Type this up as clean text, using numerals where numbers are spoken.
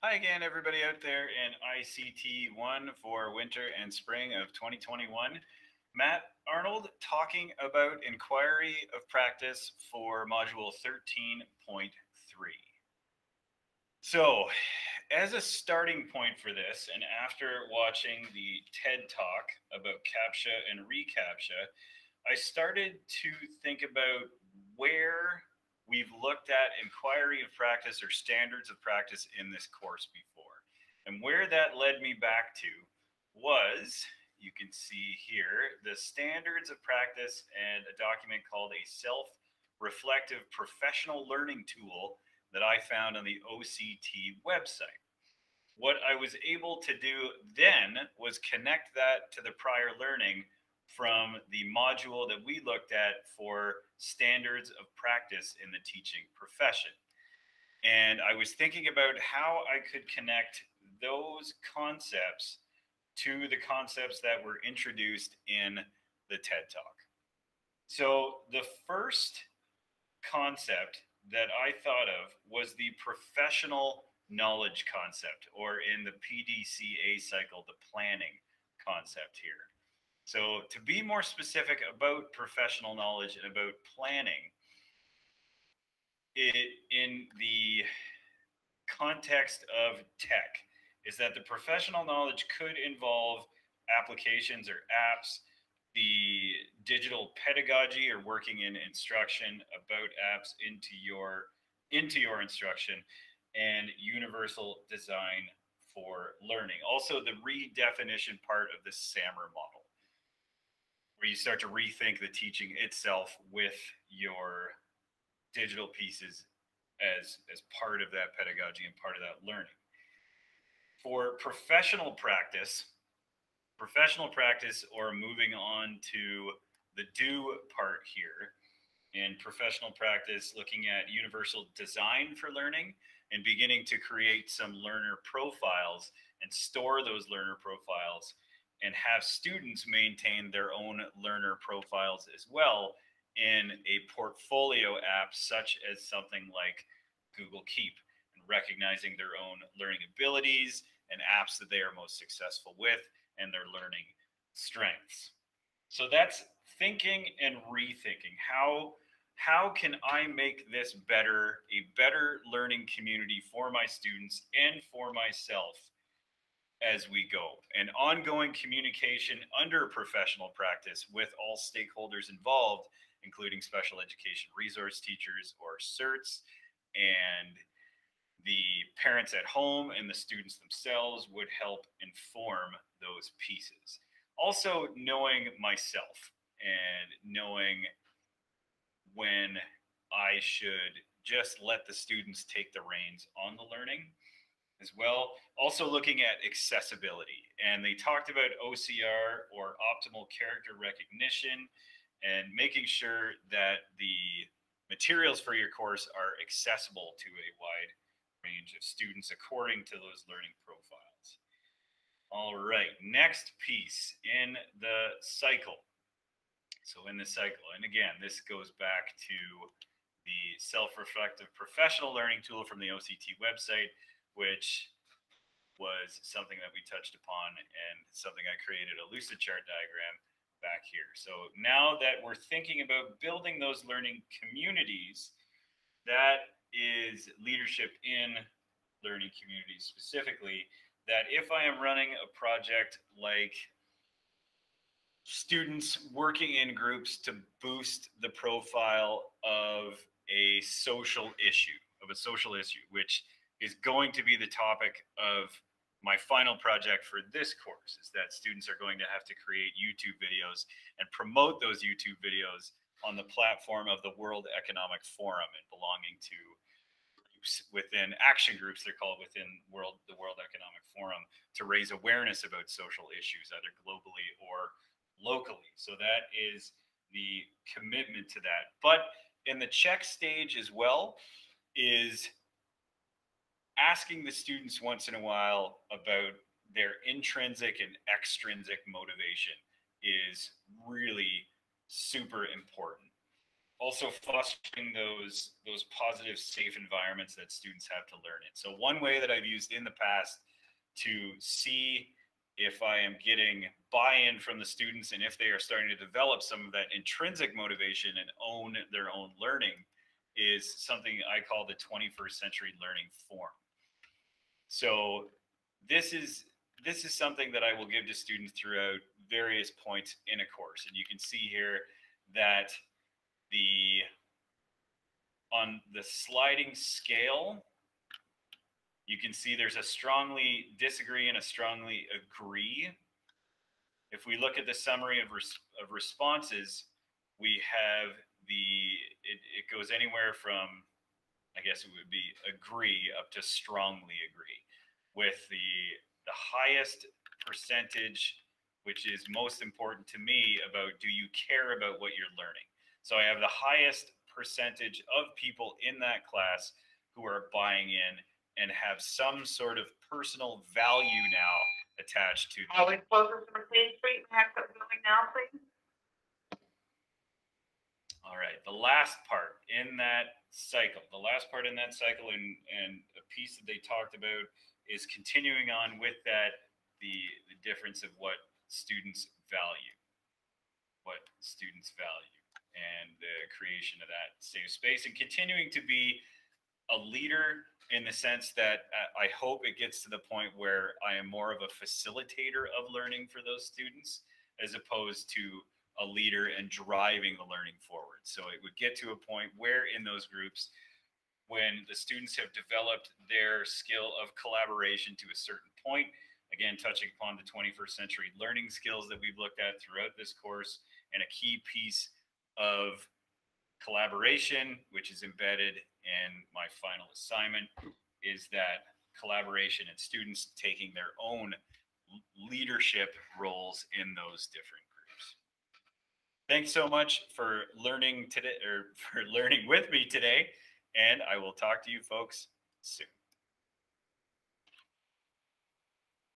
Hi again, everybody out there in ICT 1 for winter and spring of 2021. Matt Arnold talking about inquiry of practice for module 13.3. So, as a starting point for this, and after watching the TED Talk about CAPTCHA and reCAPTCHA, I started to think about where we've looked at inquiry of practice or standards of practice in this course before. And where that led me back to was, you can see here, the standards of practice and a document called a self reflective professional learning tool that I found on the OCT website. What I was able to do then was connect that to the prior learning from the module that we looked at for standards of practice in the teaching profession. And I was thinking about how I could connect those concepts to the concepts that were introduced in the TED Talk. So the first concept that I thought of was the professional knowledge concept, or in the PDCA cycle, the planning concept here. So, to be more specific about professional knowledge and about planning, it in the context of tech, is that the professional knowledge could involve applications or apps, the digital pedagogy or working in instruction about apps into your instruction, and universal design for learning. Also, the redefinition part of the SAMR model, where you start to rethink the teaching itself with your digital pieces as part of that pedagogy and part of that learning. For professional practice, or moving on to the do part here, in professional practice, looking at universal design for learning and beginning to create some learner profiles and store those learner profiles and have students maintain their own learner profiles as well in a portfolio app such as something like Google Keep, and recognizing their own learning abilities and apps that they are most successful with and their learning strengths. So that's thinking and rethinking. How can I make this better, a better learning community for my students and for myself as we go? And ongoing communication under professional practice with all stakeholders involved, including special education resource teachers or CERTs, and the parents at home and the students themselves, would help inform those pieces. Also, knowing myself and knowing when I should just let the students take the reins on the learning as well. Also, looking at accessibility. And they talked about OCR, or optimal character recognition, and making sure that the materials for your course are accessible to a wide range of students according to those learning profiles. All right, next piece in the cycle. So in the cycle, and again, this goes back to the self-reflective professional learning tool from the OCT website, which was something that we touched upon and something I created a Lucidchart diagram back here. So now that we're thinking about building those learning communities, that is leadership in learning communities specifically, that if I am running a project like students working in groups to boost the profile of a social issue, which is going to be the topic of my final project for this course, is that students are going to have to create YouTube videos and promote those YouTube videos on the platform of the World Economic Forum, and belonging to groups within action groups, they're called, within the World Economic Forum, to raise awareness about social issues either globally or locally. So that is the commitment to that. But in the check stage as well is asking the students once in a while about their intrinsic and extrinsic motivation is really super important. also fostering those positive, safe environments that students have to learn in. So one way that I've used in the past to see if I am getting buy-in from the students and if they are starting to develop some of that intrinsic motivation and own their own learning is something I call the 21st century learning form. So this is something that I will give to students throughout various points in a course. And you can see here that on the sliding scale, you can see there's a strongly disagree and a strongly agree. If we look at the summary of responses, we have it goes anywhere from, I guess it would be agree up to strongly agree, with the highest percentage, which is most important to me, about do you care about what you're learning. So I have the highest percentage of people in that class who are buying in and have some sort of personal value now attached to them. Are we closing from Main Street? May I have something going now, please? All right, the last part in that cycle, and a piece that they talked about is continuing on with that, the difference of what students value, and the creation of that safe space, and continuing to be a leader in the sense that I hope it gets to the point where I am more of a facilitator of learning for those students as opposed to a leader and driving the learning forward. So it would get to a point where in those groups, when the students have developed their skill of collaboration to a certain point, again, touching upon the 21st century learning skills that we've looked at throughout this course, and a key piece of collaboration, which is embedded in my final assignment, is that collaboration and students taking their own leadership roles in those different groups. Thanks so much for learning today, or for learning with me today, and I will talk to you folks soon.